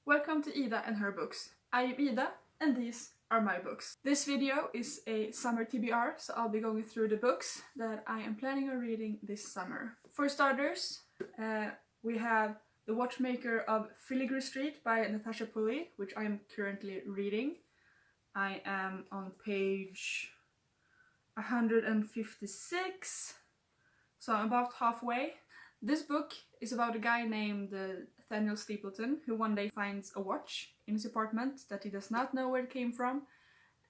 Welcome to Ida and her books. I am Ida and these are my books. This video is a summer TBR, so I'll be going through the books that I am planning on reading this summer. For starters, we have The Watchmaker of Filigree Street by Natasha Pulley, which I am currently reading. I am on page 156, so I'm about halfway. This book is about a guy named Nathaniel Stapleton who one day finds a watch in his apartment that he does not know where it came from,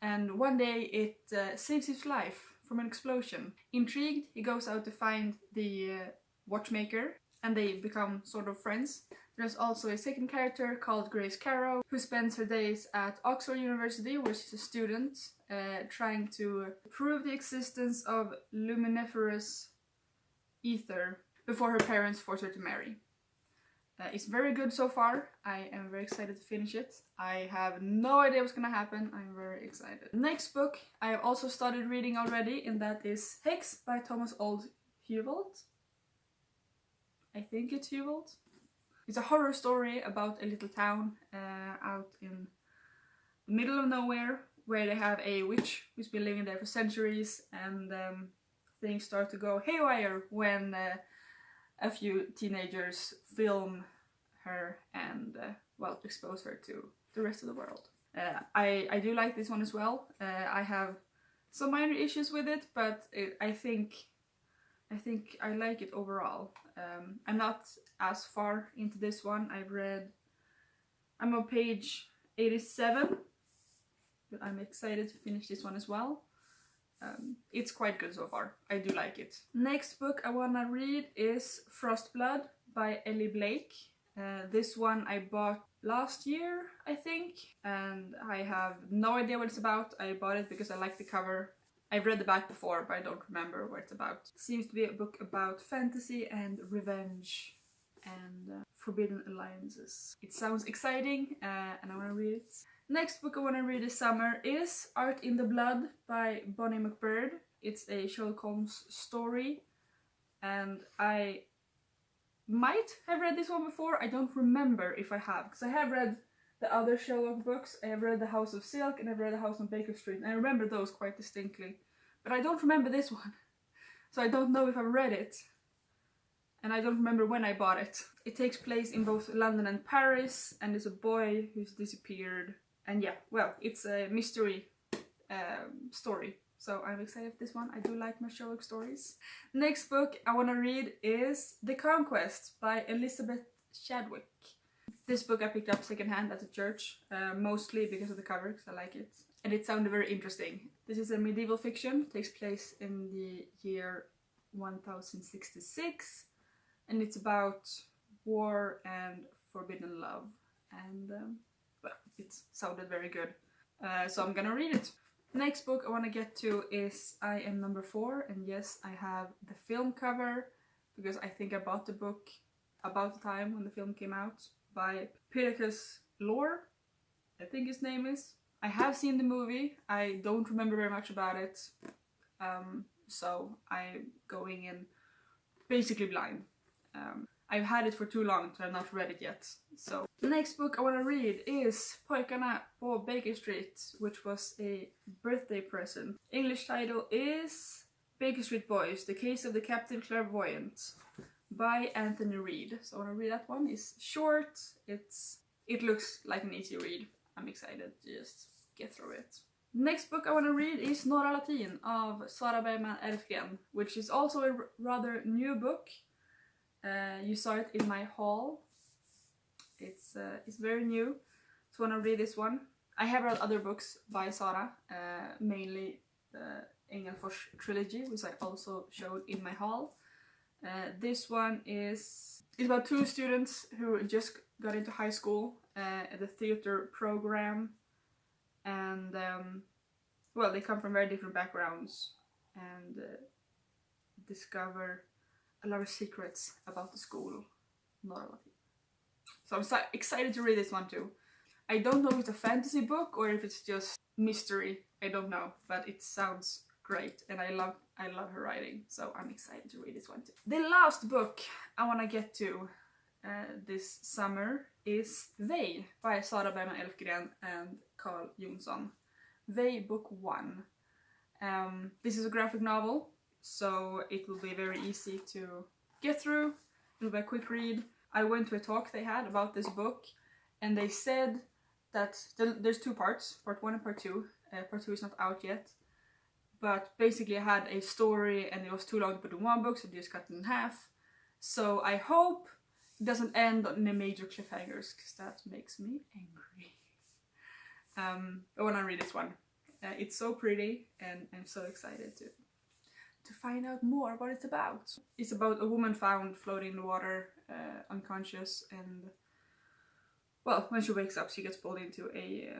and one day it saves his life from an explosion. Intrigued, he goes out to find the watchmaker and they become sort of friends. There's also a second character called Grace Carrow who spends her days at Oxford University, where she's a student trying to prove the existence of luminiferous ether before her parents force her to marry. It's very good so far. I am very excited to finish it. I have no idea what's gonna happen. I'm very excited. Next book I have also started reading already, and that is Hex by Thomas Oldhuveld. I think it's Huveld. It's a horror story about a little town out in the middle of nowhere where they have a witch who's been living there for centuries, and things start to go haywire when a few teenagers film her and, well, expose her to the rest of the world. I do like this one as well. I have some minor issues with it, but I think I like it overall. I'm not as far into this one. I'm on page 87, but I'm excited to finish this one as well. It's quite good so far. I do like it. Next book I wanna read is Frostblood by Ellie Blake. This one I bought last year, I think, and I have no idea what it's about. I bought it because I like the cover. I've read the back before, but I don't remember what it's about. Seems to be a book about fantasy and revenge and forbidden alliances. It sounds exciting, and I wanna read it. Next book I want to read this summer is Art in the Blood by Bonnie McBird. It's a Sherlock Holmes story, and I might have read this one before. I don't remember if I have, because I have read the other Sherlock books. I have read The House of Silk and I've read The House on Baker Street, and I remember those quite distinctly. But I don't remember this one, so I don't know if I've read it. And I don't remember when I bought it. It takes place in both London and Paris, and there's a boy who's disappeared. And yeah, well, it's a mystery story, so I'm excited for this one. I do like my Sherlock stories. Next book I want to read is The Conquest by Elizabeth Chadwick. This book I picked up secondhand at a church, mostly because of the cover, because I like it. And it sounded very interesting. This is a medieval fiction, it takes place in the year 1066, and it's about war and forbidden love. And well, it sounded very good, so I'm gonna read it. Next book I want to get to is I Am Number 4, and yes, I have the film cover because I think I bought the book about the time when the film came out, by Pyrrhus Lore, I think his name is. I have seen the movie, I don't remember very much about it, so I'm going in basically blind. I've had it for too long, so I've not read it yet. So the next book I want to read is Pojkarna på Baker Street, which was a birthday present. English title is Baker Street Boys, The Case of the Captain Clairvoyant by Anthony Reid. So I want to read that one. It's short, it looks like an easy read. I'm excited to just get through it. Next book I want to read is Norra Latin of Sara Bergman Elfgren, which is also a rather new book. You saw it in my haul. It's very new, so I want to read this one. I have read other books by Sara, mainly the Engelfors trilogy, which I also showed in my haul. This one is about two students who just got into high school at the theater program, and well, they come from very different backgrounds and discover a lot of secrets about the school. So I'm excited to read this one too. I don't know if it's a fantasy book or if it's just mystery. I don't know, but it sounds great, and I love her writing, so I'm excited to read this one too. The last book I want to get to this summer is They by Sara Bergman Elfgren and Carl Jonsson. They book 1. This is a graphic novel, so it will be very easy to get through. It'll be a quick read. I went to a talk they had about this book, and they said that there's 2 parts, part 1 and part 2. Part 2 is not out yet, but basically I had a story and it was too long to put in 1 book, so they just cut it in half. So I hope it doesn't end on any major cliffhangers, because that makes me angry. I want to read this one. It's so pretty, and I'm so excited to find out more what it's about. It's about a woman found floating in the water, unconscious, and well, when she wakes up she gets pulled into a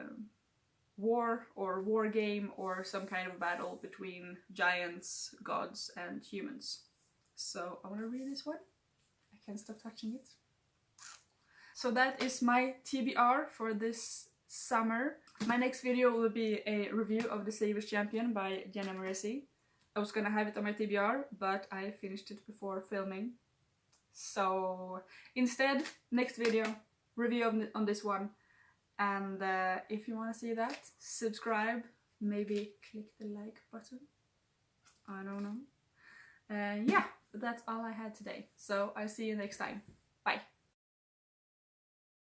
war game or some kind of battle between giants, gods, and humans. So I want to read this one. I can't stop touching it. So that is my TBR for this summer. My next video will be a review of The Savage Champion by Jenna Moresi. I was gonna have it on my TBR, but I finished it before filming. So instead, next video, review on this one. And if you want to see that, subscribe, maybe click the like button. I don't know. Yeah, but that's all I had today. So I'll see you next time.